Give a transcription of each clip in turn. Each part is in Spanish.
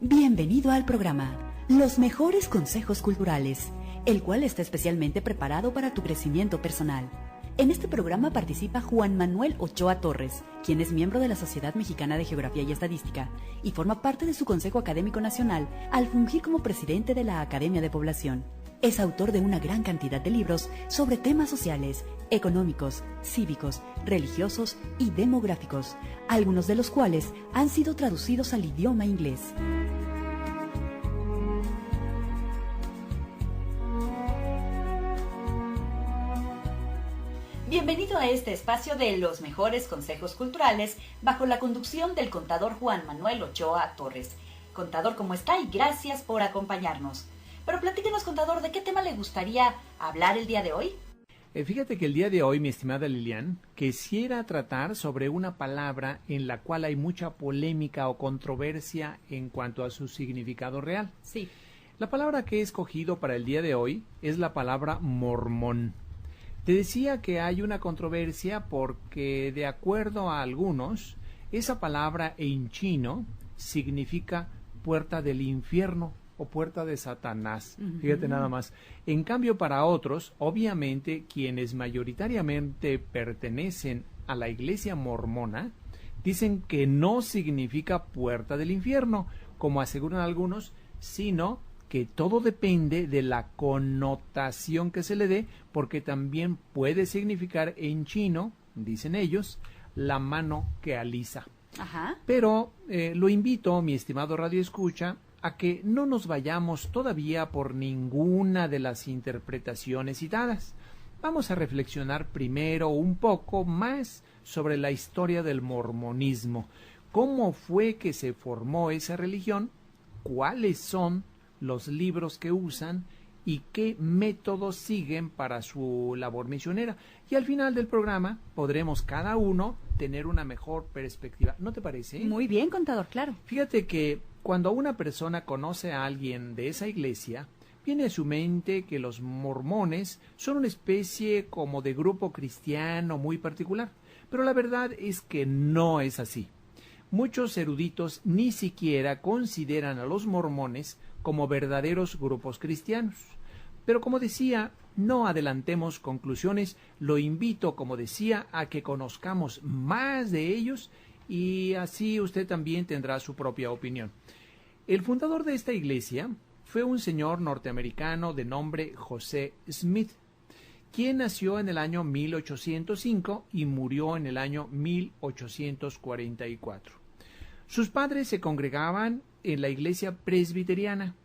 Bienvenido al programa Los Mejores Consejos Culturales, el cual está especialmente preparado para tu crecimiento personal. En este programa participa Juan Manuel Ochoa Torres, quien es miembro de la Sociedad Mexicana de Geografía y Estadística y forma parte de su Consejo Académico Nacional al fungir como presidente de la Academia de Población. Es autor de una gran cantidad de libros sobre temas sociales, económicos, cívicos, religiosos y demográficos, algunos de los cuales han sido traducidos al idioma inglés. Bienvenido a este espacio de los mejores consejos culturales bajo la conducción del contador Juan Manuel Ochoa Torres. Contador, ¿cómo está? Y gracias por acompañarnos. Pero platíquenos, contador, ¿de qué tema le gustaría hablar el día de hoy? Fíjate que el día de hoy, mi estimada Lilian, quisiera tratar sobre una palabra en la cual hay mucha polémica o controversia en cuanto a su significado real. Sí. La palabra que he escogido para el día de hoy es la palabra mormón. Te decía que hay una controversia porque, de acuerdo a algunos, esa palabra en chino significa puerta del infierno o puerta de Satanás. Fíjate nada más. En cambio, para otros, obviamente, quienes mayoritariamente pertenecen a la iglesia mormona, dicen que no significa puerta del infierno, como aseguran algunos, sino que todo depende de la connotación que se le dé, porque también puede significar en chino, dicen ellos, la mano que alisa. Ajá. Pero lo invito, mi estimado Radio Escucha, a que no nos vayamos todavía por ninguna de las interpretaciones citadas. Vamos a reflexionar primero un poco más sobre la historia del mormonismo, cómo fue que se formó esa religión, cuáles son los libros que usan y qué métodos siguen para su labor misionera. Y al final del programa podremos cada uno tener una mejor perspectiva. ¿No te parece? Muy bien, contador, claro. Fíjate que cuando una persona conoce a alguien de esa iglesia, viene a su mente que los mormones son una especie como de grupo cristiano muy particular. Pero la verdad es que no es así. Muchos eruditos ni siquiera consideran a los mormones como verdaderos grupos cristianos. Pero como decía, no adelantemos conclusiones, lo invito, como decía, a que conozcamos más de ellos y así usted también tendrá su propia opinión. El fundador de esta iglesia fue un señor norteamericano de nombre José Smith, quien nació en el año 1805 y murió en el año 1844. Sus padres se congregaban en la iglesia presbiteriana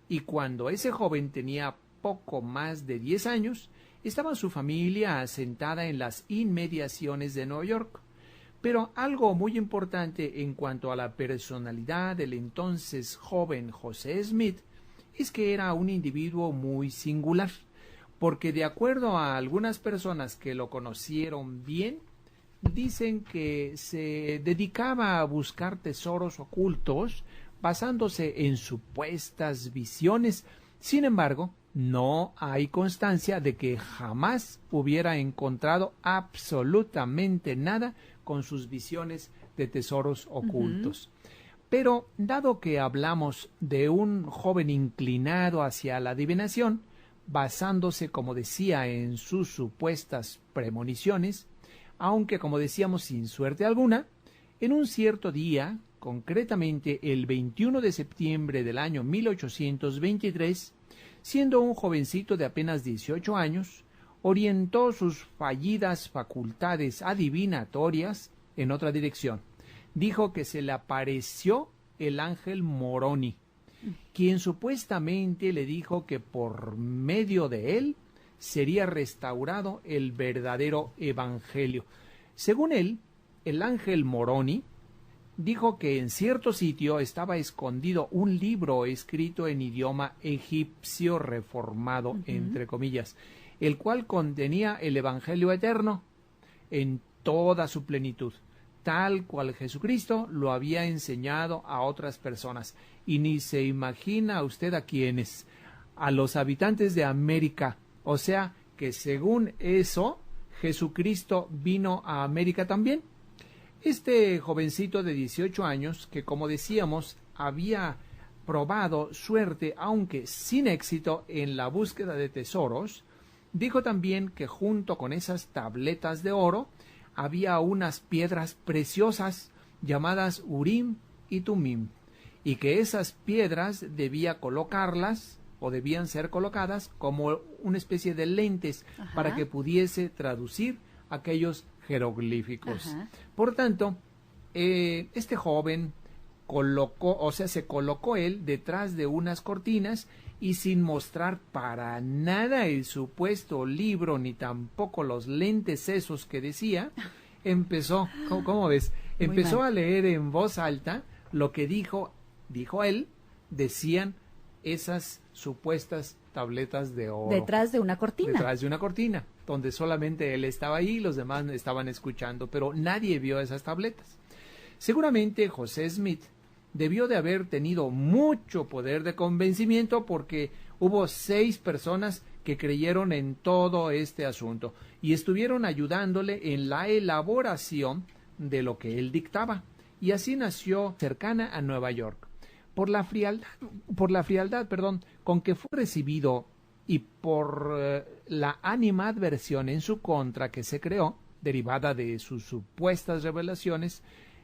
y cuando ese joven tenía poco más de 10 años, estaba su familia asentada en las inmediaciones de Nueva York. Pero algo muy importante en cuanto a la personalidad del entonces joven José Smith es que era un individuo muy singular, porque de acuerdo a algunas personas que lo conocieron bien, dicen que se dedicaba a buscar tesoros ocultos basándose en supuestas visiones. Sin embargo, no hay constancia de que jamás hubiera encontrado absolutamente nada con sus visiones de tesoros ocultos. Pero, dado que hablamos de un joven inclinado hacia la adivinación, basándose, como decía, en sus supuestas premoniciones, aunque, como decíamos, sin suerte alguna, en un cierto día, concretamente el 21 de septiembre del año 1823, siendo un jovencito de apenas 18 años, orientó sus fallidas facultades adivinatorias en otra dirección. Dijo que se le apareció el ángel Moroni, quien supuestamente le dijo que por medio de él sería restaurado el verdadero evangelio. Según él, el ángel Moroni dijo que en cierto sitio estaba escondido un libro escrito en idioma egipcio reformado, entre comillas, el cual contenía el evangelio eterno en toda su plenitud, tal cual Jesucristo lo había enseñado a otras personas. Y ni se imagina usted a quiénes, a los habitantes de América. O sea que según eso, Jesucristo vino a América también. Este jovencito de 18 años, que como decíamos, había probado suerte, aunque sin éxito, en la búsqueda de tesoros, dijo también que junto con esas tabletas de oro había unas piedras preciosas llamadas Urim y Tumim, y que esas piedras debían ser colocadas como una especie de lentes para que pudiese traducir aquellos jeroglíficos. Por tanto, este joven se colocó él detrás de unas cortinas y sin mostrar para nada el supuesto libro ni tampoco los lentes esos que decía, empezó, ¿cómo ves? Empezó a leer en voz alta lo que dijo él, decían esas supuestas tabletas de oro. Detrás de una cortina. Detrás de una cortina, donde solamente él estaba ahí y los demás estaban escuchando, pero nadie vio esas tabletas. Seguramente José Smith debió de haber tenido mucho poder de convencimiento porque hubo 6 personas que creyeron en todo este asunto y estuvieron ayudándole en la elaboración de lo que él dictaba. Y así nació cercana a Nueva York. Por la frialdad, con que fue recibido y por la animadversión en su contra que se creó, derivada de sus supuestas revelaciones,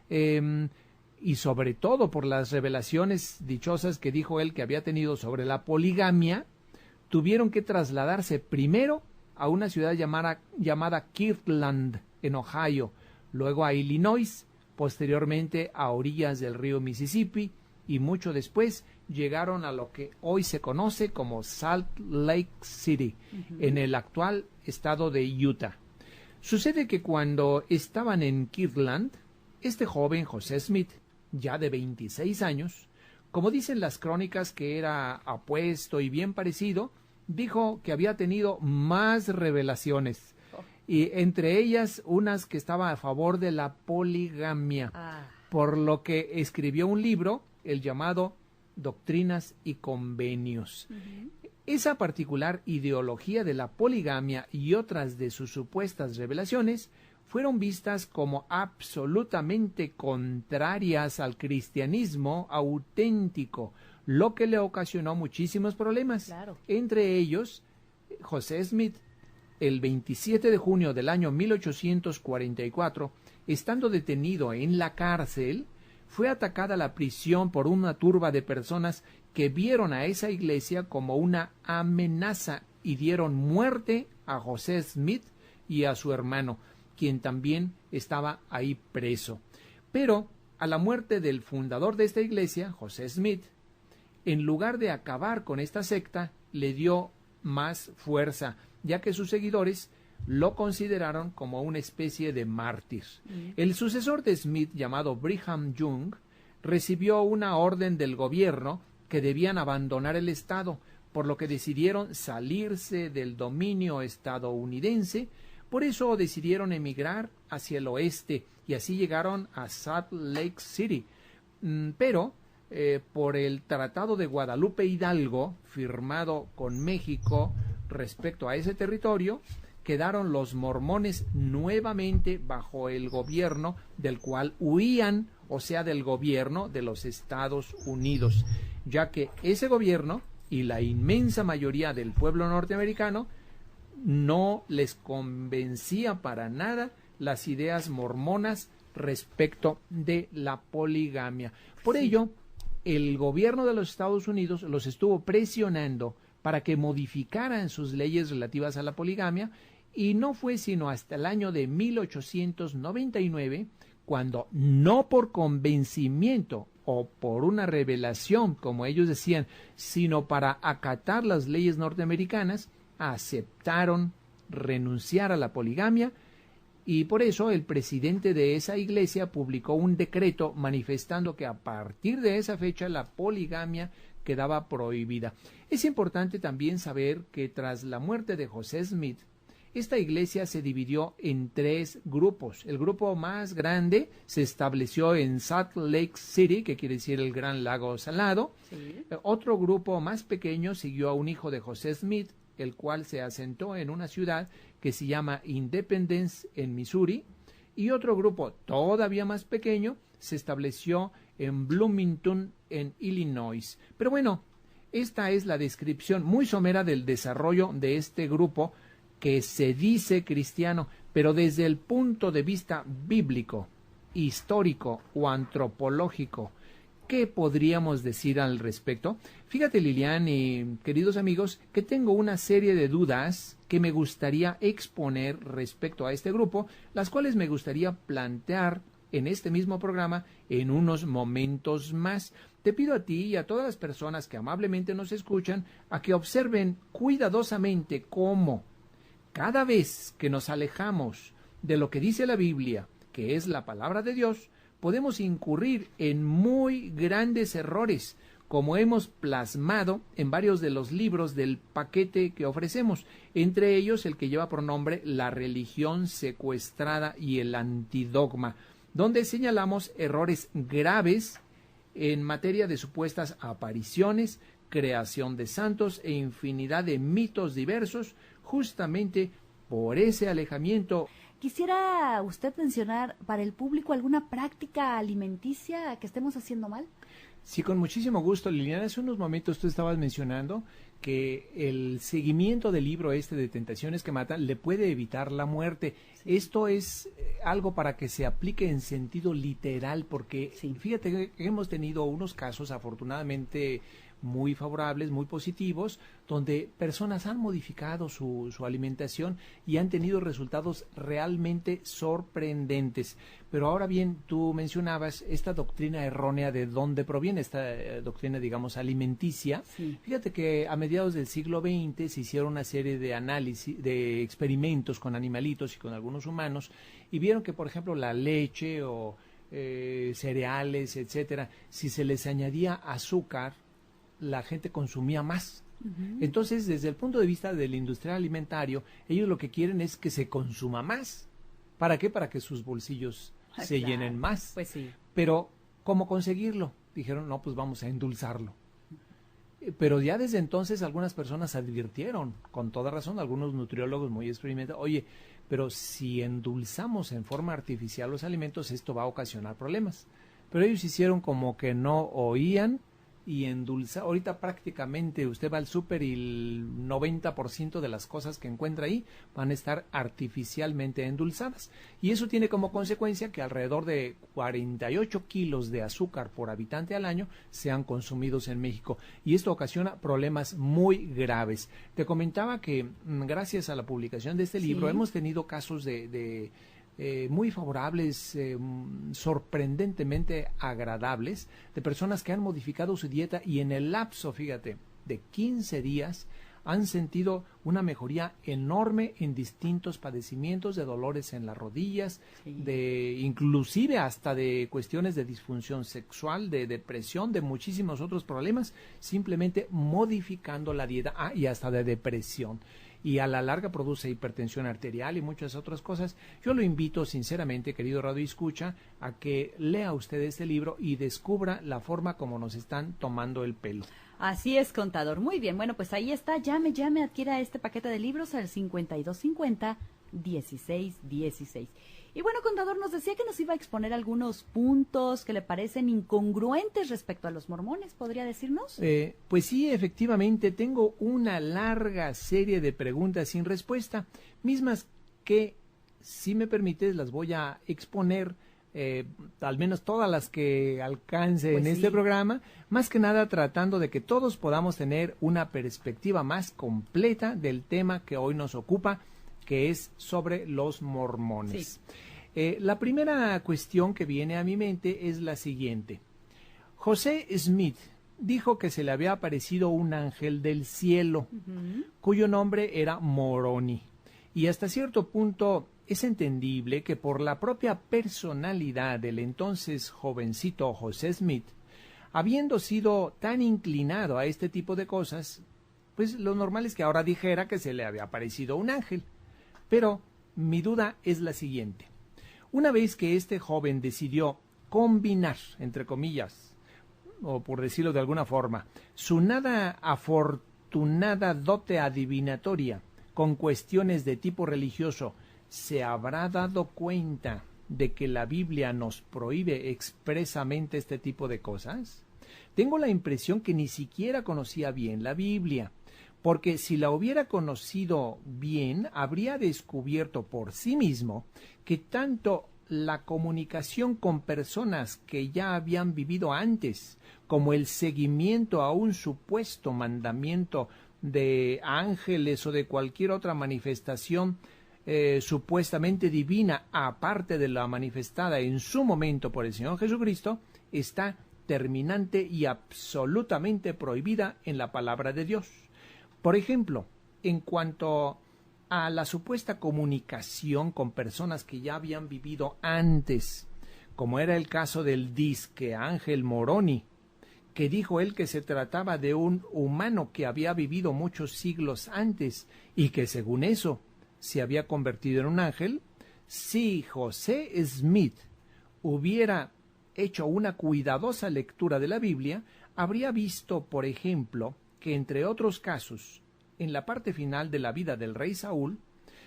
y sobre todo por las revelaciones dichosas que dijo él que había tenido sobre la poligamia, tuvieron que trasladarse primero a una ciudad llamada Kirtland, en Ohio, luego a Illinois, posteriormente a orillas del río Mississippi, y mucho después llegaron a lo que hoy se conoce como Salt Lake City, en el actual estado de Utah. Sucede que cuando estaban en Kirtland, este joven José Smith, ya de 26 años, como dicen las crónicas que era apuesto y bien parecido, dijo que había tenido más revelaciones, y entre ellas unas que estaban a favor de la poligamia, por lo que escribió un libro, el llamado Doctrinas y Convenios. Esa particular ideología de la poligamia y otras de sus supuestas revelaciones fueron vistas como absolutamente contrarias al cristianismo auténtico, lo que le ocasionó muchísimos problemas. Entre ellos, José Smith, el 27 de junio del año 1844, estando detenido en la cárcel, fue atacada la prisión por una turba de personas que vieron a esa iglesia como una amenaza y dieron muerte a José Smith y a su hermano, quien también estaba ahí preso. Pero a la muerte del fundador de esta iglesia, José Smith, en lugar de acabar con esta secta, le dio más fuerza, ya que sus seguidores lo consideraron como una especie de mártir. El sucesor de Smith, llamado Brigham Young, recibió una orden del gobierno que debían abandonar el estado, por lo que decidieron salirse del dominio estadounidense. Por eso decidieron emigrar hacia el oeste y así llegaron a Salt Lake City. Pero por el Tratado de Guadalupe Hidalgo, firmado con México respecto a ese territorio, quedaron los mormones nuevamente bajo el gobierno del cual huían, o sea, del gobierno de los Estados Unidos, ya que ese gobierno y la inmensa mayoría del pueblo norteamericano no les convencía para nada las ideas mormonas respecto de la poligamia. Por ello, el gobierno de los Estados Unidos los estuvo presionando para que modificaran sus leyes relativas a la poligamia, y no fue sino hasta el año de 1899 cuando, no por convencimiento o por una revelación, como ellos decían, sino para acatar las leyes norteamericanas, aceptaron renunciar a la poligamia, y por eso el presidente de esa iglesia publicó un decreto manifestando que a partir de esa fecha la poligamia quedaba prohibida. Es importante también saber que tras la muerte de José Smith, esta iglesia se dividió en 3 grupos. El grupo más grande se estableció en Salt Lake City, que quiere decir el Gran Lago Salado. Otro grupo más pequeño siguió a un hijo de José Smith, el cual se asentó en una ciudad que se llama Independence, en Missouri. Y otro grupo todavía más pequeño se estableció en Bloomington, en Illinois. Pero bueno, esta es la descripción muy somera del desarrollo de este grupo que se dice cristiano, pero desde el punto de vista bíblico, histórico o antropológico, ¿qué podríamos decir al respecto? Fíjate, Lilian y queridos amigos, que tengo una serie de dudas que me gustaría exponer respecto a este grupo, las cuales me gustaría plantear en este mismo programa en unos momentos más. Te pido a ti y a todas las personas que amablemente nos escuchan a que observen cuidadosamente cómo cada vez que nos alejamos de lo que dice la Biblia, que es la palabra de Dios, podemos incurrir en muy grandes errores, como hemos plasmado en varios de los libros del paquete que ofrecemos, entre ellos el que lleva por nombre La religión secuestrada y el antidogma, donde señalamos errores graves en materia de supuestas apariciones, creación de santos e infinidad de mitos diversos, justamente por ese alejamiento. ¿Quisiera usted mencionar para el público alguna práctica alimenticia que estemos haciendo mal? Sí, con muchísimo gusto, Liliana. Hace unos momentos tú estabas mencionando que el seguimiento del libro de Tentaciones que Matan le puede evitar la muerte. Sí. Esto es algo para que se aplique en sentido literal, porque sí, fíjate que hemos tenido unos casos afortunadamente muy favorables, muy positivos, donde personas han modificado su alimentación y han tenido resultados realmente sorprendentes. Pero ahora bien, tú mencionabas esta doctrina errónea, de dónde proviene esta doctrina, digamos, alimenticia. Sí. Fíjate que a mediados del siglo XX se hicieron una serie de análisis, de experimentos con animalitos y con algunos humanos, y vieron que, por ejemplo, la leche o cereales, etcétera, si se les añadía azúcar, la gente consumía más. Uh-huh. Entonces, desde el punto de vista del industrial alimentario, ellos lo que quieren es que se consuma más. ¿Para qué? Para que sus bolsillos se llenen más. Pues sí. Pero, ¿cómo conseguirlo? Dijeron, no, pues vamos a endulzarlo. Pero ya desde entonces algunas personas advirtieron, con toda razón, algunos nutriólogos muy experimentados, oye, pero si endulzamos en forma artificial los alimentos, esto va a ocasionar problemas. Pero ellos hicieron como que no oían, y endulza. Ahorita prácticamente usted va al súper y el 90% de las cosas que encuentra ahí van a estar artificialmente endulzadas. Y eso tiene como consecuencia que alrededor de 48 kilos de azúcar por habitante al año sean consumidos en México. Y esto ocasiona problemas muy graves. Te comentaba que gracias a la publicación de este libro hemos tenido casos de muy favorables, sorprendentemente agradables, de personas que han modificado su dieta y en el lapso, fíjate, de 15 días han sentido una mejoría enorme en distintos padecimientos de dolores en las rodillas, de inclusive hasta de cuestiones de disfunción sexual, de depresión, de muchísimos otros problemas, simplemente modificando la dieta, y hasta de depresión. Y a la larga produce hipertensión arterial y muchas otras cosas. Yo lo invito sinceramente, querido Radio Escucha, a que lea usted este libro y descubra la forma como nos están tomando el pelo. Así es, contador. Muy bien, bueno, pues ahí está. Llame, adquiera este paquete de libros al 5250-1616. Y bueno, contador, nos decía que nos iba a exponer algunos puntos que le parecen incongruentes respecto a los mormones, ¿podría decirnos? Pues sí, efectivamente, tengo una larga serie de preguntas sin respuesta, mismas que, si me permites, las voy a exponer, al menos todas las que alcance pues en este programa, más que nada tratando de que todos podamos tener una perspectiva más completa del tema que hoy nos ocupa, que es sobre los mormones. Sí. La primera cuestión que viene a mi mente es la siguiente. José Smith dijo que se le había aparecido un ángel del cielo, cuyo nombre era Moroni. Y hasta cierto punto es entendible que por la propia personalidad del entonces jovencito José Smith, habiendo sido tan inclinado a este tipo de cosas, pues lo normal es que ahora dijera que se le había aparecido un ángel. Pero mi duda es la siguiente. Una vez que este joven decidió combinar, entre comillas, o por decirlo de alguna forma, su nada afortunada dote adivinatoria con cuestiones de tipo religioso, ¿se habrá dado cuenta de que la Biblia nos prohíbe expresamente este tipo de cosas? Tengo la impresión que ni siquiera conocía bien la Biblia, porque si la hubiera conocido bien, habría descubierto por sí mismo que tanto la comunicación con personas que ya habían vivido antes, como el seguimiento a un supuesto mandamiento de ángeles o de cualquier otra manifestación supuestamente divina, aparte de la manifestada en su momento por el Señor Jesucristo, está terminante y absolutamente prohibida en la palabra de Dios. Por ejemplo, en cuanto a la supuesta comunicación con personas que ya habían vivido antes, como era el caso del disque Ángel Moroni, que dijo él que se trataba de un humano que había vivido muchos siglos antes y que según eso se había convertido en un ángel. Si José Smith hubiera hecho una cuidadosa lectura de la Biblia, habría visto, por ejemplo, que entre otros casos, en la parte final de la vida del rey Saúl,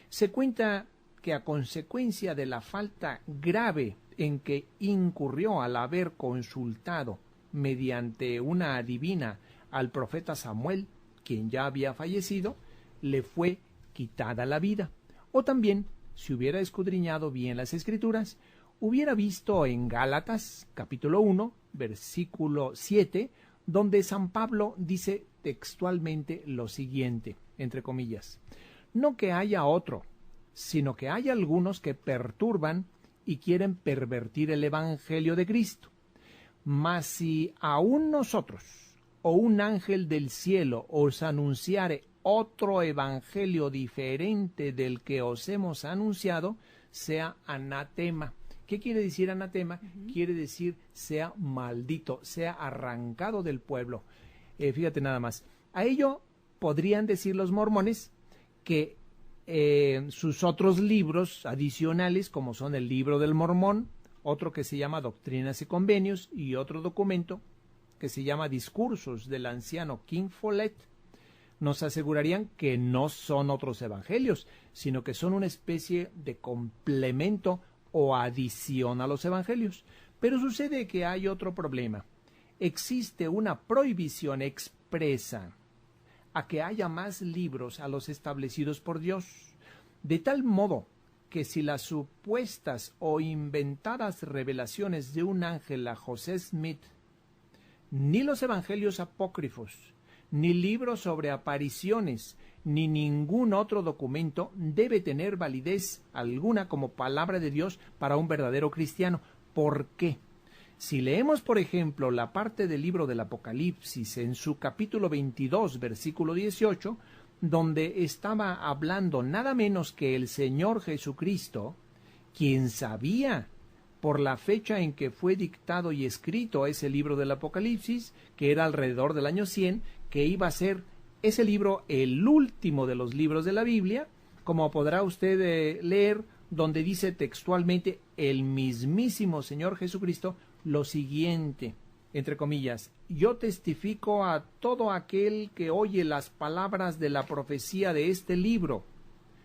se cuenta que a consecuencia de la falta grave en que incurrió al haber consultado mediante una adivina al profeta Samuel, quien ya había fallecido, le fue quitada la vida. O también, si hubiera escudriñado bien las Escrituras, hubiera visto en Gálatas, capítulo 1, versículo 7, donde San Pablo dice textualmente lo siguiente, entre comillas: no que haya otro, sino que hay algunos que perturban y quieren pervertir el evangelio de Cristo. Mas si aún nosotros o un ángel del cielo os anunciare otro evangelio diferente del que os hemos anunciado, sea anatema. ¿Qué quiere decir anatema? Quiere decir sea maldito, sea arrancado del pueblo. Fíjate nada más. A ello podrían decir los mormones que sus otros libros adicionales, como son el Libro del Mormón, otro que se llama Doctrinas y Convenios, y otro documento que se llama Discursos del anciano King Follett, nos asegurarían que no son otros evangelios, sino que son una especie de complemento o adición a los evangelios. Pero sucede que hay otro problema. Existe una prohibición expresa a que haya más libros a los establecidos por Dios, de tal modo que si las supuestas o inventadas revelaciones de un ángel a José Smith, ni los evangelios apócrifos, ni libros sobre apariciones, ni ningún otro documento debe tener validez alguna como palabra de Dios para un verdadero cristiano. ¿Por qué? Si leemos, por ejemplo, la parte del libro del Apocalipsis en su capítulo 22, versículo 18, donde estaba hablando nada menos que el Señor Jesucristo, quien sabía por la fecha en que fue dictado y escrito ese libro del Apocalipsis, que era alrededor del año 100, que iba a ser ese libro el último de los libros de la Biblia, como podrá usted leer, donde dice textualmente el mismísimo Señor Jesucristo lo siguiente, entre comillas: yo testifico a todo aquel que oye las palabras de la profecía de este libro.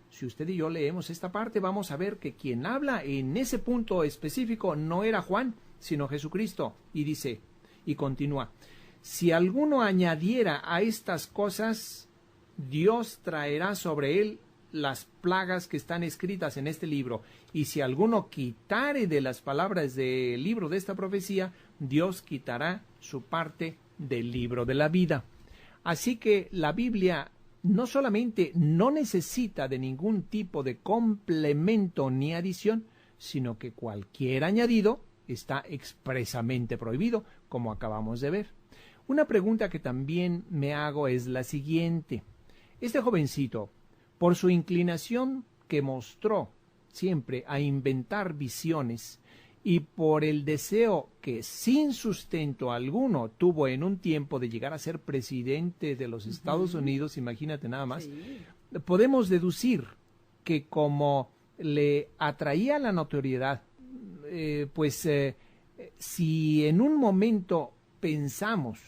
Si usted y yo leemos esta parte, vamos a ver que quien habla en ese punto específico no era Juan, sino Jesucristo. Y dice, y continúa: si alguno añadiera a estas cosas, Dios traerá sobre él las plagas que están escritas en este libro. Y si alguno quitare de las palabras del libro de esta profecía, Dios quitará su parte del libro de la vida. Así que la Biblia no solamente no necesita de ningún tipo de complemento ni adición, sino que cualquier añadido está expresamente prohibido, como acabamos de ver. Una pregunta que también me hago es la siguiente: este jovencito, por su inclinación que mostró siempre a inventar visiones y por el deseo que sin sustento alguno tuvo en un tiempo de llegar a ser presidente de los Estados Unidos, imagínate nada más, podemos deducir que como le atraía la notoriedad, si en un momento pensamos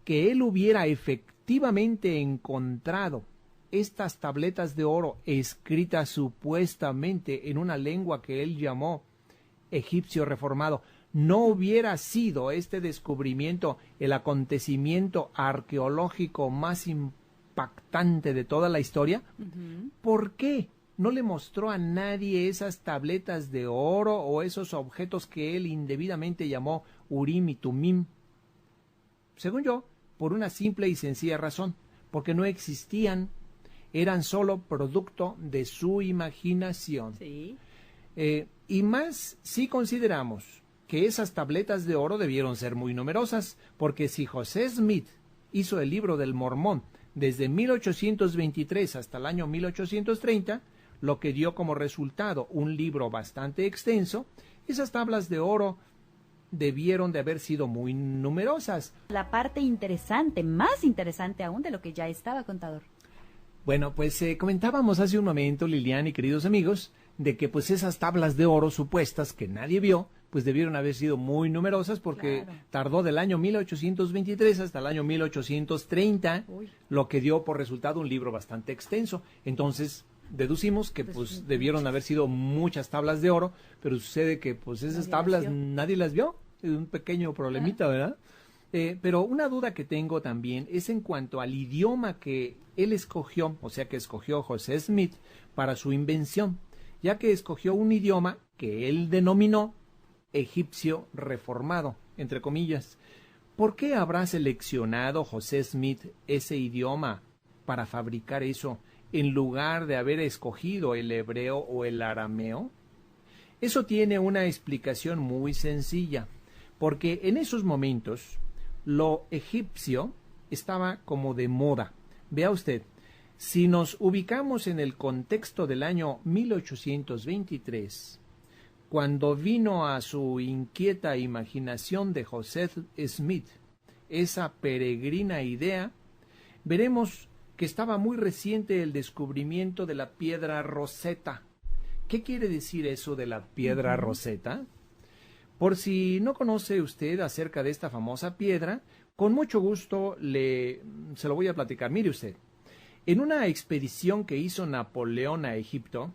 que él hubiera efectivamente encontrado estas tabletas de oro escritas supuestamente en una lengua que él llamó egipcio reformado, no hubiera sido este descubrimiento el acontecimiento arqueológico más impactante de toda la historia, ¿por qué no le mostró a nadie esas tabletas de oro o esos objetos que él indebidamente llamó Urim y Tumim? Según yo, por una simple y sencilla razón, porque no existían, eran solo producto de su imaginación. Sí. Y más si consideramos que esas tabletas de oro debieron ser muy numerosas, porque si José Smith hizo el libro del Mormón desde 1823 hasta el año 1830, lo que dio como resultado un libro bastante extenso, esas tablas de oro debieron de haber sido muy numerosas. La parte interesante, más interesante aún de lo que ya estaba, contador. Bueno, pues comentábamos hace un momento, Lilian y queridos amigos, de que pues esas tablas de oro supuestas que nadie vio, pues debieron haber sido muy numerosas porque tardó del año 1823 hasta el año 1830, lo que dio por resultado un libro bastante extenso. Entonces deducimos que pues debieron haber sido muchas tablas de oro, pero sucede que pues esas tablas nadie las vio. Es un pequeño problemita, ¿verdad? Pero una duda que tengo también es en cuanto al idioma que él escogió, o sea que escogió José Smith para su invención, ya que escogió un idioma que él denominó egipcio reformado, entre comillas. ¿Por qué habrá seleccionado José Smith ese idioma para fabricar eso, en lugar de haber escogido el hebreo o el arameo? Eso tiene una explicación muy sencilla, porque en esos momentos lo egipcio estaba como de moda. Vea usted, si nos ubicamos en el contexto del año 1823, cuando vino a su inquieta imaginación de José Smith esa peregrina idea, veremos que estaba muy reciente el descubrimiento de la piedra Rosetta. ¿Qué quiere decir eso de la piedra Rosetta? Por si no conoce usted acerca de esta famosa piedra, con mucho gusto se lo voy a platicar. Mire usted, en una expedición que hizo Napoleón a Egipto,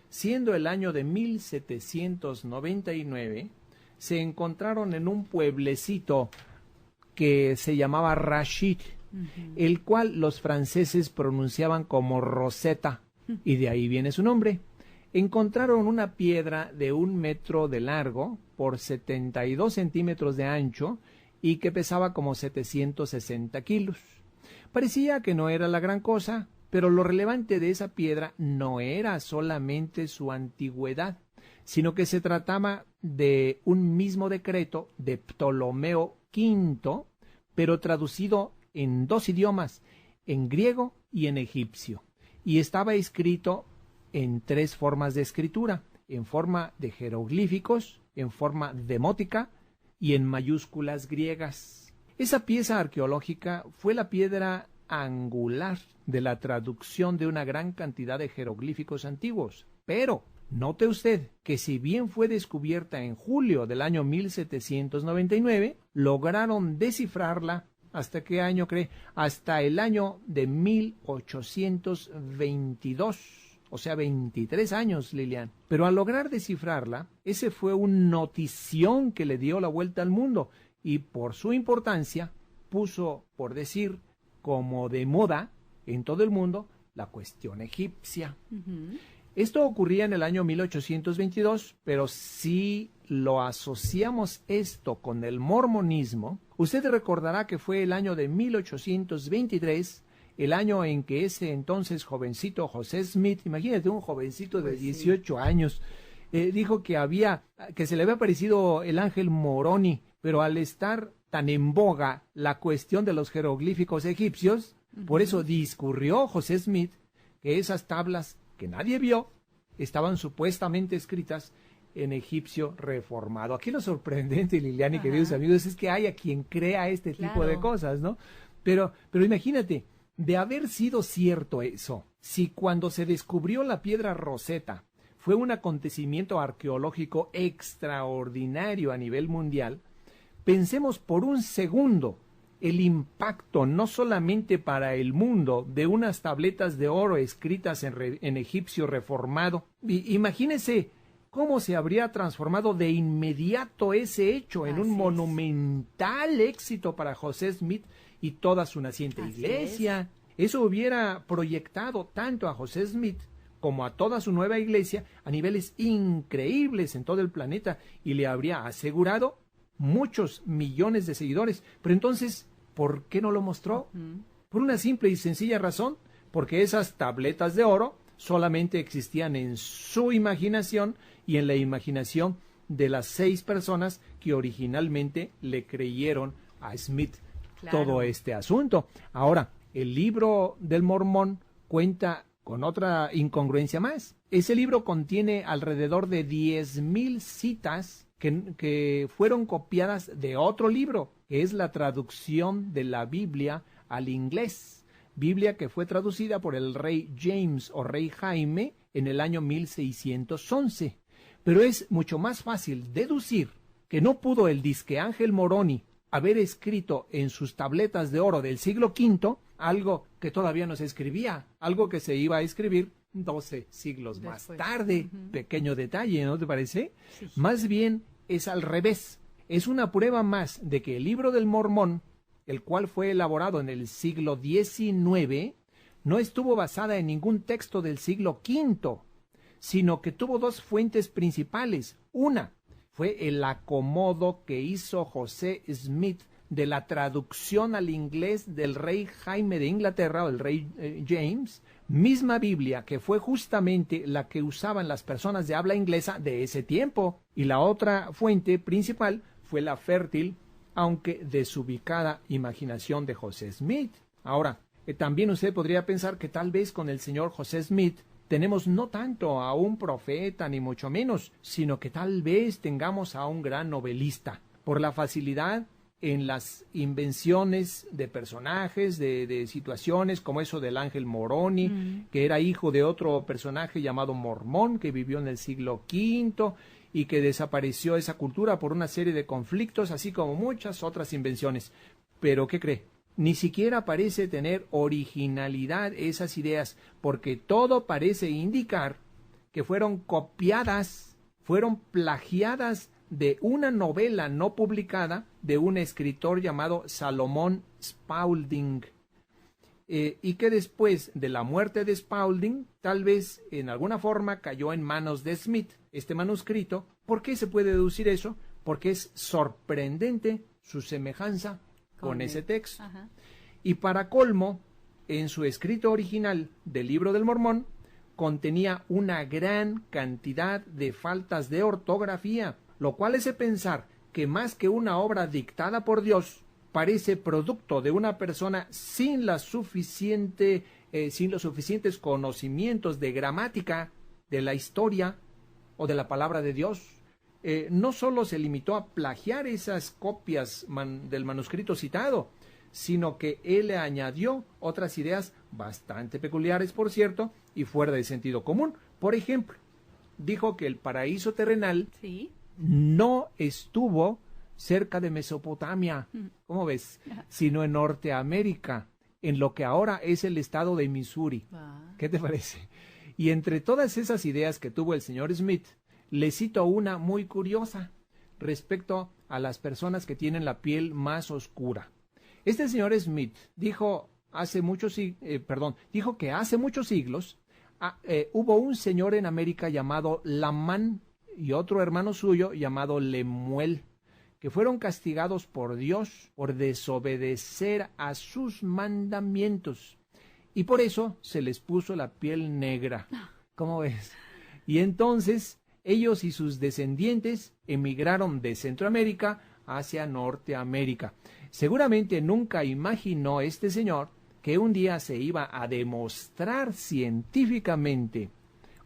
siendo el año de 1799, se encontraron en un pueblecito que se llamaba Rashid, el cual los franceses pronunciaban como Rosetta, y de ahí viene su nombre. Encontraron una piedra de 1 metro de largo por 72 centímetros de ancho y que pesaba como 760 kilos. Parecía que no era la gran cosa, pero lo relevante de esa piedra no era solamente su antigüedad, sino que se trataba de un mismo decreto de Ptolomeo V, pero traducido en 2 idiomas, en griego y en egipcio, y estaba escrito en 3 formas de escritura, en forma de jeroglíficos, en forma demótica y en mayúsculas griegas. Esa pieza arqueológica fue la piedra angular de la traducción de una gran cantidad de jeroglíficos antiguos, pero note usted que si bien fue descubierta en julio del año 1799, lograron descifrarla ¿hasta qué año cree? Hasta el año de 1822. O sea, 23 años, Lilian. Pero al lograr descifrarla, ese fue un notición que le dio la vuelta al mundo y por su importancia puso, por decir, como de moda en todo el mundo, la cuestión egipcia. Esto ocurría en el año 1822, pero si lo asociamos esto con el mormonismo, usted recordará que fue el año de 1823, el año en que ese entonces jovencito José Smith, imagínate un jovencito de 18 años, dijo que se le había aparecido el ángel Moroni, pero al estar tan en boga la cuestión de los jeroglíficos egipcios, por eso discurrió José Smith que esas tablas que nadie vio estaban supuestamente escritas en egipcio reformado. Aquí lo sorprendente, Liliana y queridos amigos, es que hay a quien crea este tipo de cosas, ¿no? Pero imagínate, de haber sido cierto eso, si cuando se descubrió la piedra Rosetta fue un acontecimiento arqueológico extraordinario a nivel mundial, pensemos por un segundo el impacto no solamente para el mundo de unas tabletas de oro escritas en egipcio reformado. Imagínese cómo se habría transformado de inmediato ese hecho en un monumental éxito para José Smith y toda su naciente iglesia. Eso hubiera proyectado tanto a José Smith como a toda su nueva iglesia a niveles increíbles en todo el planeta y le habría asegurado muchos millones de seguidores. Pero entonces, ¿por qué no lo mostró? Por una simple y sencilla razón, porque esas tabletas de oro solamente existían en su imaginación y en la imaginación de las 6 personas que originalmente le creyeron a Smith todo este asunto. Ahora, el libro del Mormón cuenta con otra incongruencia más. Ese libro contiene alrededor de 10,000 citas que fueron copiadas de otro libro, que es la traducción de la Biblia al inglés. Biblia que fue traducida por el rey James o rey Jaime en el año 1611. Pero es mucho más fácil deducir que no pudo el disque Ángel Moroni haber escrito en sus tabletas de oro del siglo V algo que todavía no se escribía, algo que se iba a escribir 12 siglos más tarde. Pequeño detalle, ¿no te parece? Sí. Más bien es al revés. Es una prueba más de que el libro del Mormón, el cual fue elaborado en el siglo XIX, no estuvo basada en ningún texto del siglo V, sino que tuvo 2 fuentes principales. Una fue el acomodo que hizo José Smith de la traducción al inglés del rey Jaime de Inglaterra, o el rey James, misma Biblia que fue justamente la que usaban las personas de habla inglesa de ese tiempo. Y la otra fuente principal fue la fértil, aunque desubicada imaginación de José Smith. Ahora, también usted podría pensar que tal vez con el señor José Smith tenemos no tanto a un profeta ni mucho menos, sino que tal vez tengamos a un gran novelista, por la facilidad en las invenciones de personajes, de situaciones, como eso del Ángel Moroni, que era hijo de otro personaje llamado Mormón, que vivió en el siglo V y que desapareció esa cultura por una serie de conflictos, así como muchas otras invenciones. Pero, ¿qué cree? Ni siquiera parece tener originalidad esas ideas, porque todo parece indicar que fueron copiadas, fueron plagiadas de una novela no publicada de un escritor llamado Salomón Spaulding, y que después de la muerte de Spaulding, tal vez en alguna forma cayó en manos de Smith, este manuscrito. ¿Por qué se puede deducir eso? Porque es sorprendente su semejanza con ese texto. Ajá. Y para colmo, en su escrito original del Libro del Mormón, contenía una gran cantidad de faltas de ortografía, lo cual hace pensar que más que una obra dictada por Dios, parece producto de una persona sin los suficientes conocimientos de gramática, de la historia o de la palabra de Dios. No solo se limitó a plagiar esas copias del manuscrito citado, sino que él le añadió otras ideas bastante peculiares, por cierto, y fuera de sentido común. Por ejemplo, dijo que el paraíso terrenal no estuvo cerca de Mesopotamia, ¿cómo ves? Sino en Norteamérica, en lo que ahora es el estado de Missouri. ¿Qué te parece? Y entre todas esas ideas que tuvo el señor Smith, le cito una muy curiosa respecto a las personas que tienen la piel más oscura. Este señor Smith dijo que hace muchos siglos hubo un señor en América llamado Lamán y otro hermano suyo llamado Lemuel, que fueron castigados por Dios por desobedecer a sus mandamientos, y por eso se les puso la piel negra. ¿Cómo ves? Y entonces ellos y sus descendientes emigraron de Centroamérica hacia Norteamérica. Seguramente nunca imaginó este señor que un día se iba a demostrar científicamente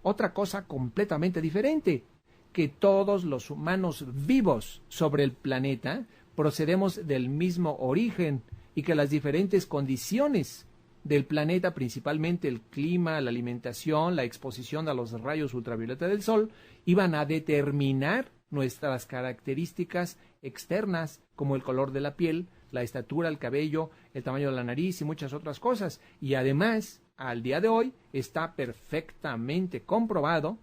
otra cosa completamente diferente, que todos los humanos vivos sobre el planeta procedemos del mismo origen y que las diferentes condiciones del planeta, principalmente el clima, la alimentación, la exposición a los rayos ultravioleta del sol, iban a determinar nuestras características externas, como el color de la piel, la estatura, el cabello, el tamaño de la nariz y muchas otras cosas. Y además, al día de hoy, está perfectamente comprobado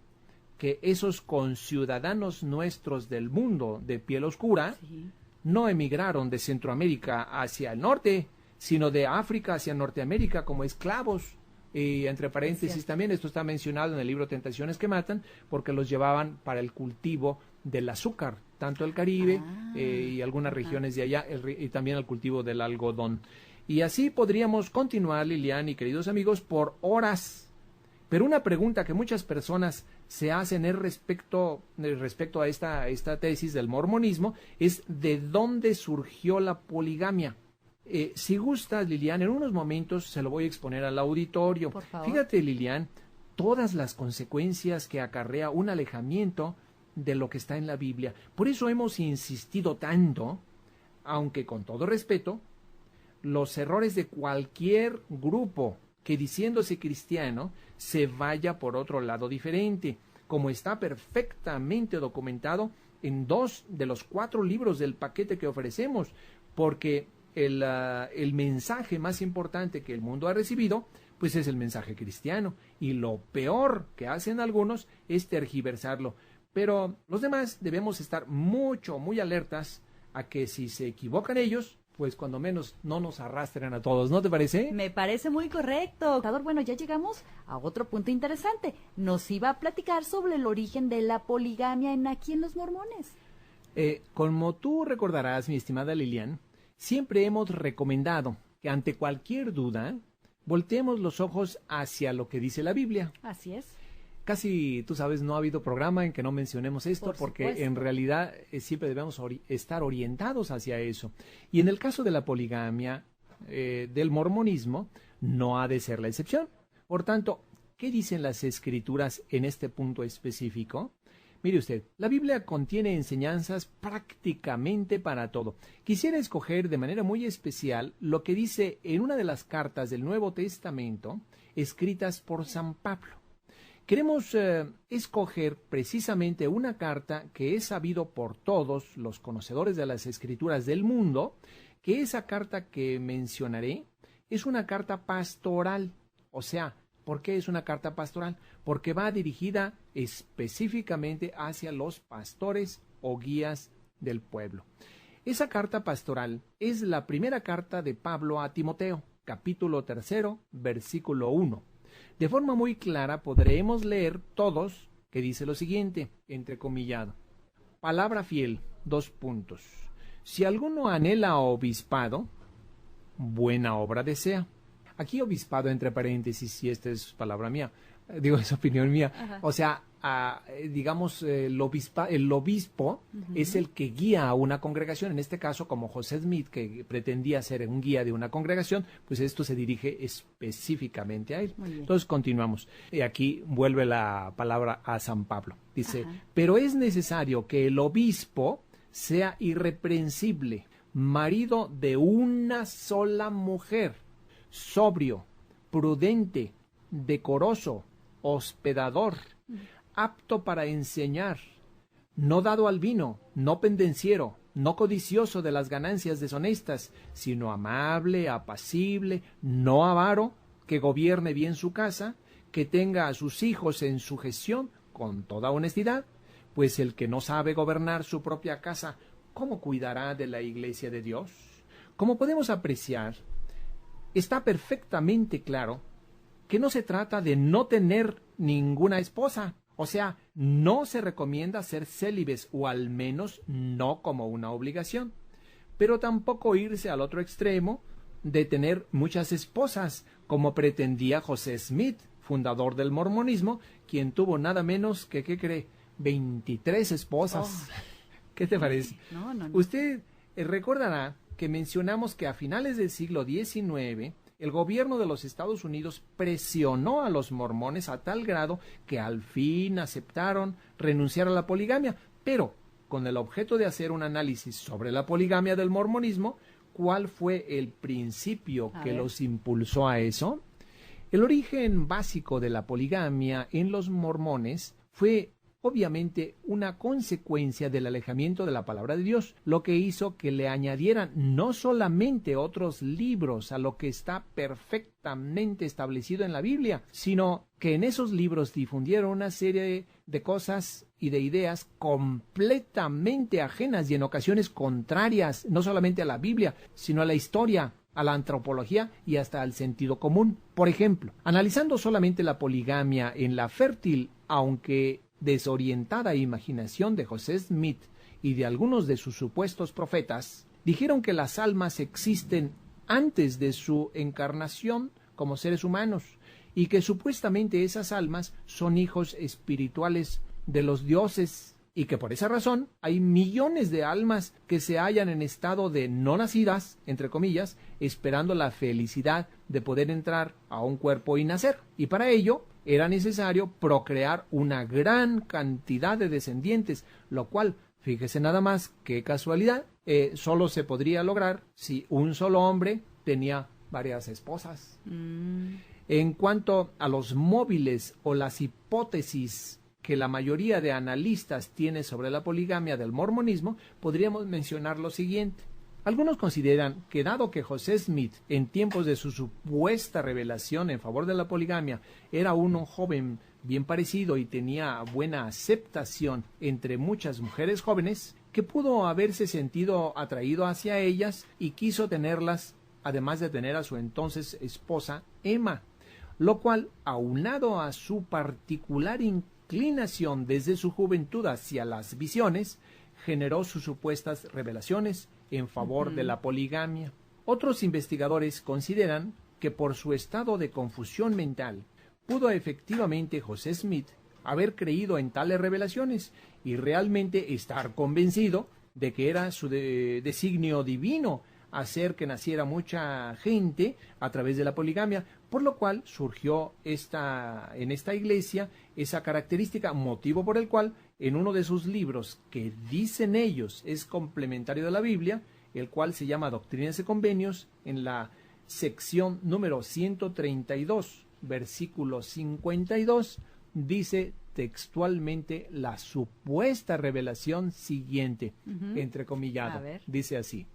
que esos conciudadanos nuestros del mundo de piel oscura Sí. no emigraron de Centroamérica hacia el norte, sino de África hacia Norteamérica como esclavos. Y entre paréntesis cierto. también, esto está mencionado en el libro Tentaciones que Matan, porque los llevaban para el cultivo del azúcar, tanto el Caribe y algunas regiones de allá, y también el cultivo del algodón. Y así podríamos continuar, Lilian y queridos amigos, por horas. Pero una pregunta que muchas personas se hacen es respecto a esta tesis del mormonismo, es ¿de dónde surgió la poligamia? Si gustas, Lilian, en unos momentos se lo voy a exponer al auditorio. Por favor. Fíjate, Lilian, todas las consecuencias que acarrea un alejamiento de lo que está en la Biblia. Por eso hemos insistido tanto, aunque con todo respeto, los errores de cualquier grupo que diciéndose cristiano se vaya por otro lado diferente, como está perfectamente documentado en 2 de los 4 libros del paquete que ofrecemos, porque el mensaje más importante que el mundo ha recibido, pues es el mensaje cristiano, y lo peor que hacen algunos es tergiversarlo. Pero los demás debemos estar muy alertas a que si se equivocan ellos, pues cuando menos no nos arrastren a todos, ¿no te parece? Me parece muy correcto. Doctor, bueno, ya llegamos a otro punto interesante. Nos iba a platicar sobre el origen de la poligamia aquí en los mormones. Como tú recordarás, mi estimada Lilian, siempre hemos recomendado que ante cualquier duda volteemos los ojos hacia lo que dice la Biblia. Así es. Casi, tú sabes, no ha habido programa en que no mencionemos esto, porque supuesto. en realidad siempre debemos estar orientados hacia eso. Y en el caso de la poligamia del mormonismo, no ha de ser la excepción. Por tanto, ¿qué dicen las escrituras en este punto específico? Mire usted, la Biblia contiene enseñanzas prácticamente para todo. Quisiera escoger de manera muy especial lo que dice en una de las cartas del Nuevo Testamento escritas por San Pablo. Queremos escoger precisamente una carta que es sabido por todos los conocedores de las escrituras del mundo, que esa carta que mencionaré es una carta pastoral. O sea, ¿por qué es una carta pastoral? Porque va dirigida específicamente hacia los pastores o guías del pueblo. Esa carta pastoral es la primera carta de Pablo a Timoteo, capítulo 3, versículo 1. De forma muy clara podremos leer todos que dice lo siguiente, entrecomillado. Palabra fiel, : si alguno anhela obispado, buena obra desea. Aquí obispado entre paréntesis, y esta es palabra mía, digo, es opinión mía. Ajá. O sea, digamos, el obispo es el que guía a una congregación. En este caso, como José Smith, que pretendía ser un guía de una congregación, pues esto se dirige específicamente a él. Muy bien. Entonces, continuamos. Y aquí vuelve la palabra a San Pablo. Dice, Ajá. pero es necesario que el obispo sea irreprensible, marido de una sola mujer, sobrio, prudente, decoroso, hospedador, apto para enseñar, no dado al vino, no pendenciero, no codicioso de las ganancias deshonestas, sino amable, apacible, no avaro, que gobierne bien su casa, que tenga a sus hijos en sujeción con toda honestidad, pues el que no sabe gobernar su propia casa, ¿cómo cuidará de la iglesia de Dios? Como podemos apreciar, está perfectamente claro que no se trata de no tener ninguna esposa. O sea, no se recomienda ser célibes, o al menos no como una obligación. Pero tampoco irse al otro extremo de tener muchas esposas, como pretendía José Smith, fundador del mormonismo, quien tuvo nada menos que, ¿qué cree?, 23 esposas. ¿Qué te parece? No. Usted recordará que mencionamos que a finales del siglo XIX, el gobierno de los Estados Unidos presionó a los mormones a tal grado que al fin aceptaron renunciar a la poligamia, pero con el objeto de hacer un análisis sobre la poligamia del mormonismo. ¿Cuál fue el principio que los impulsó a eso? El origen básico de la poligamia en los mormones fue obviamente una consecuencia del alejamiento de la palabra de Dios, lo que hizo que le añadieran no solamente otros libros a lo que está perfectamente establecido en la Biblia, sino que en esos libros difundieron una serie de cosas y de ideas completamente ajenas y en ocasiones contrarias, no solamente a la Biblia, sino a la historia, a la antropología y hasta al sentido común. Por ejemplo, analizando solamente la poligamia en la fértil, aunque desorientada imaginación de José Smith y de algunos de sus supuestos profetas, dijeron que las almas existen antes de su encarnación como seres humanos y que supuestamente esas almas son hijos espirituales de los dioses y que por esa razón hay millones de almas que se hallan en estado de no nacidas, entre comillas, esperando la felicidad de poder entrar a un cuerpo y nacer. Y para ello era necesario procrear una gran cantidad de descendientes, lo cual, fíjese nada más, qué casualidad, solo se podría lograr si un solo hombre tenía varias esposas. En cuanto a los móviles o las hipótesis que la mayoría de analistas tiene sobre la poligamia del mormonismo, podríamos mencionar lo siguiente. Algunos consideran que dado que José Smith, en tiempos de su supuesta revelación en favor de la poligamia, era un joven bien parecido y tenía buena aceptación entre muchas mujeres jóvenes, que pudo haberse sentido atraído hacia ellas y quiso tenerlas, además de tener a su entonces esposa Emma, lo cual, aunado a su particular inclinación desde su juventud hacia las visiones, generó sus supuestas revelaciones en favor de la poligamia. Otros investigadores consideran que por su estado de confusión mental pudo efectivamente José Smith haber creído en tales revelaciones y realmente estar convencido de que era su designio divino hacer que naciera mucha gente a través de la poligamia, por lo cual surgió en esta iglesia esa característica, motivo por el cual en uno de sus libros, que dicen ellos es complementario de la Biblia, el cual se llama Doctrinas y Convenios, en la sección número 132, versículo 52, dice textualmente la supuesta revelación siguiente, entrecomillado, ajá. Dice así: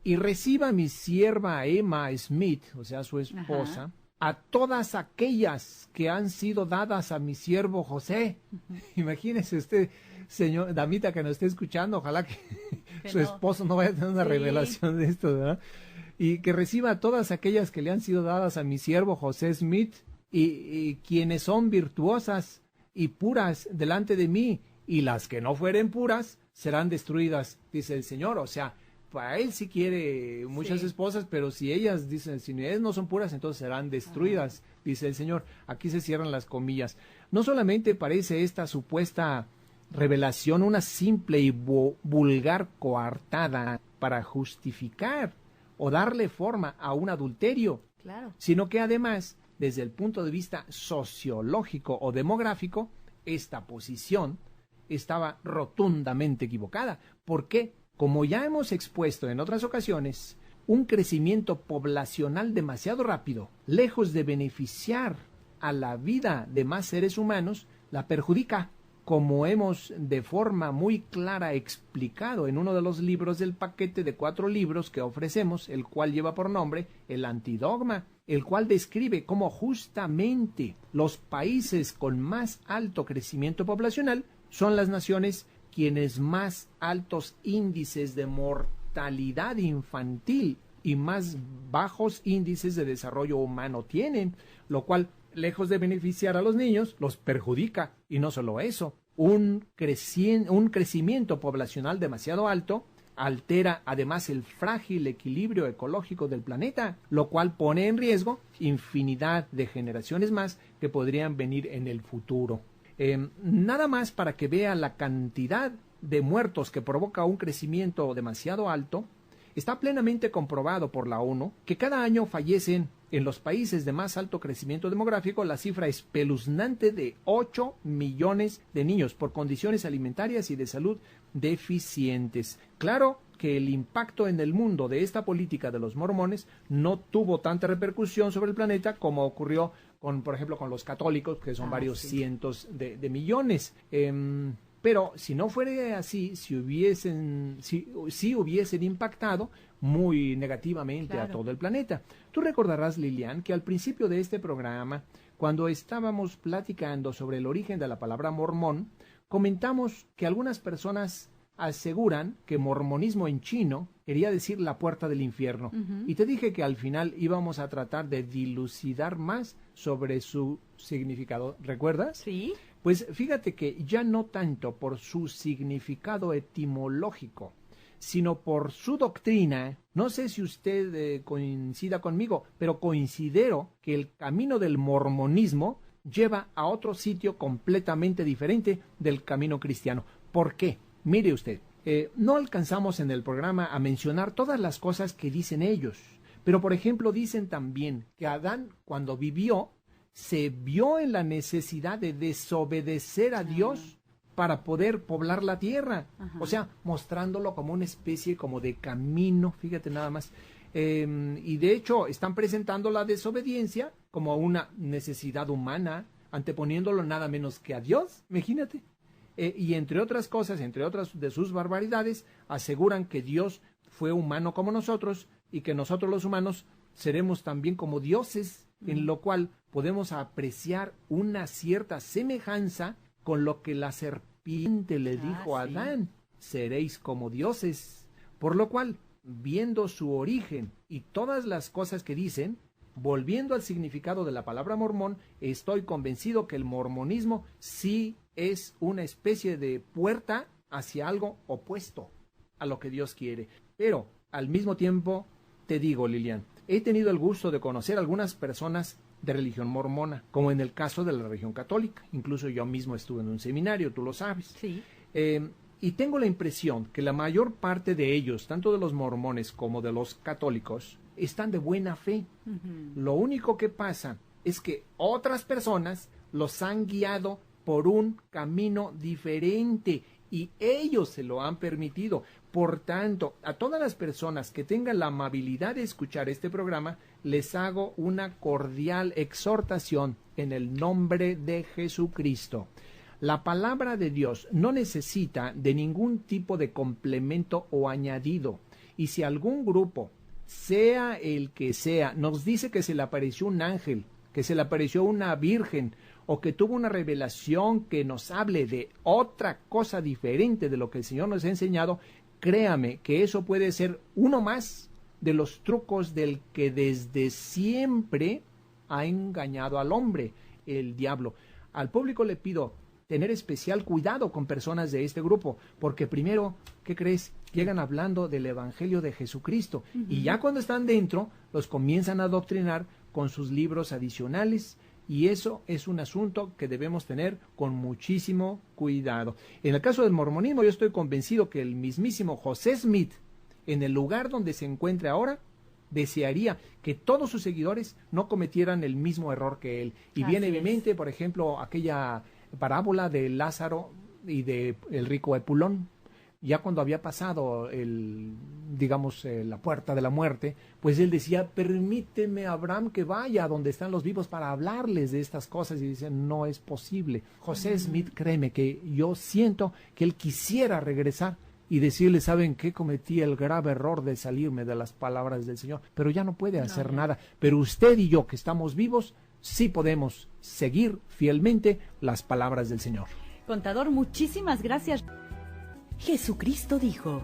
y reciba mi sierva Emma Smith, o sea, su esposa, ajá, a todas aquellas que han sido dadas a mi siervo José. Imagínese usted, señor, damita que nos esté escuchando, ojalá que su esposo no vaya a tener una revelación de esto, ¿verdad? Y que reciba a todas aquellas que le han sido dadas a mi siervo José Smith, y quienes son virtuosas y puras delante de mí, y las que no fueren puras serán destruidas, dice el Señor. O sea, para él sí quiere muchas esposas, pero si ellas, dicen, si ellas no son puras, entonces serán destruidas, dice el Señor. Aquí se cierran las comillas. No solamente parece esta supuesta revelación una simple y vulgar coartada para justificar o darle forma a un adulterio, claro, sino que además, desde el punto de vista sociológico o demográfico, esta posición estaba rotundamente equivocada. ¿Por qué? Como ya hemos expuesto en otras ocasiones, un crecimiento poblacional demasiado rápido, lejos de beneficiar a la vida de más seres humanos, la perjudica, como hemos de forma muy clara explicado en uno de los libros del paquete de 4 libros que ofrecemos, el cual lleva por nombre El Antidogma, el cual describe cómo justamente los países con más alto crecimiento poblacional son las naciones quienes más altos índices de mortalidad infantil y más bajos índices de desarrollo humano tienen, lo cual, lejos de beneficiar a los niños, los perjudica. Y no solo eso, un crecimiento poblacional demasiado alto altera además el frágil equilibrio ecológico del planeta, lo cual pone en riesgo infinidad de generaciones más que podrían venir en el futuro. Nada más para que vea la cantidad de muertos que provoca un crecimiento demasiado alto, está plenamente comprobado por la ONU que cada año fallecen en los países de más alto crecimiento demográfico la cifra espeluznante de 8 millones de niños por condiciones alimentarias y de salud deficientes. Claro que el impacto en el mundo de esta política de los mormones no tuvo tanta repercusión sobre el planeta como ocurrió por ejemplo, con los católicos, que son varios cientos de millones. Pero si no fuera así, si hubiesen impactado muy negativamente a todo el planeta. Tú recordarás, Lilian, que al principio de este programa, cuando estábamos platicando sobre el origen de la palabra mormón, comentamos que algunas personas aseguran que mormonismo en chino quería decir la puerta del infierno. Y te dije que al final íbamos a tratar de dilucidar más sobre su significado. ¿Recuerdas? Sí. Pues fíjate que ya no tanto por su significado etimológico, sino por su doctrina. No sé si usted coincida conmigo, pero considero que el camino del mormonismo lleva a otro sitio completamente diferente del camino cristiano. ¿Por qué? Mire usted, no alcanzamos en el programa a mencionar todas las cosas que dicen ellos, pero por ejemplo dicen también que Adán, cuando vivió, se vio en la necesidad de desobedecer a Dios para poder poblar la tierra. O sea, mostrándolo como una especie como de camino, fíjate nada más. Y de hecho están presentando la desobediencia como una necesidad humana, anteponiéndolo nada menos que a Dios, imagínate. Y entre otras cosas, entre otras de sus barbaridades, aseguran que Dios fue humano como nosotros y que nosotros los humanos seremos también como dioses, en lo cual podemos apreciar una cierta semejanza con lo que la serpiente le dijo a Adán: seréis como dioses. Por lo cual, viendo su origen y todas las cosas que dicen, volviendo al significado de la palabra mormón, estoy convencido que el mormonismo sí es una especie de puerta hacia algo opuesto a lo que Dios quiere. Pero, al mismo tiempo, te digo, Lilian, he tenido el gusto de conocer algunas personas de religión mormona, como en el caso de la religión católica. Incluso yo mismo estuve en un seminario, tú lo sabes. Sí. Y tengo la impresión que la mayor parte de ellos, tanto de los mormones como de los católicos, están de buena fe. Lo único que pasa es que otras personas los han guiado por un camino diferente y ellos se lo han permitido. Por tanto, a todas las personas que tengan la amabilidad de escuchar este programa, les hago una cordial exhortación en el nombre de Jesucristo. La palabra de Dios no necesita de ningún tipo de complemento o añadido. Y si algún grupo, sea el que sea, nos dice que se le apareció un ángel, que se le apareció una virgen, o que tuvo una revelación que nos hable de otra cosa diferente de lo que el Señor nos ha enseñado, créame que eso puede ser uno más de los trucos del que desde siempre ha engañado al hombre, el diablo. Al público le pido tener especial cuidado con personas de este grupo, porque primero, ¿qué crees? Llegan hablando del Evangelio de Jesucristo, y ya cuando están dentro, los comienzan a adoctrinar con sus libros adicionales, y eso es un asunto que debemos tener con muchísimo cuidado. En el caso del mormonismo, yo estoy convencido que el mismísimo José Smith, en el lugar donde se encuentra ahora, desearía que todos sus seguidores no cometieran el mismo error que él. Y viene en mi mente, por ejemplo, aquella parábola de Lázaro y de el rico Epulón. Ya cuando había pasado la puerta de la muerte, pues él decía: permíteme, Abraham, que vaya a donde están los vivos para hablarles de estas cosas. Y dicen: no es posible. José Smith, créeme que yo siento que él quisiera regresar y decirle: ¿saben qué? Cometí el grave error de salirme de las palabras del Señor, pero ya no puede hacer nada. Pero usted y yo, que estamos vivos, sí podemos seguir fielmente las palabras del Señor. Contador, muchísimas gracias. Jesucristo dijo: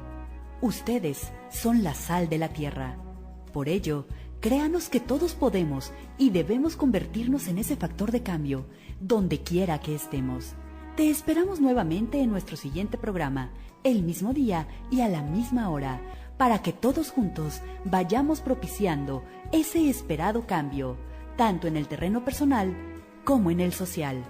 ustedes son la sal de la tierra. Por ello, créanos que todos podemos y debemos convertirnos en ese factor de cambio, donde quiera que estemos. Te esperamos nuevamente en nuestro siguiente programa, el mismo día y a la misma hora, para que todos juntos vayamos propiciando ese esperado cambio, tanto en el terreno personal como en el social.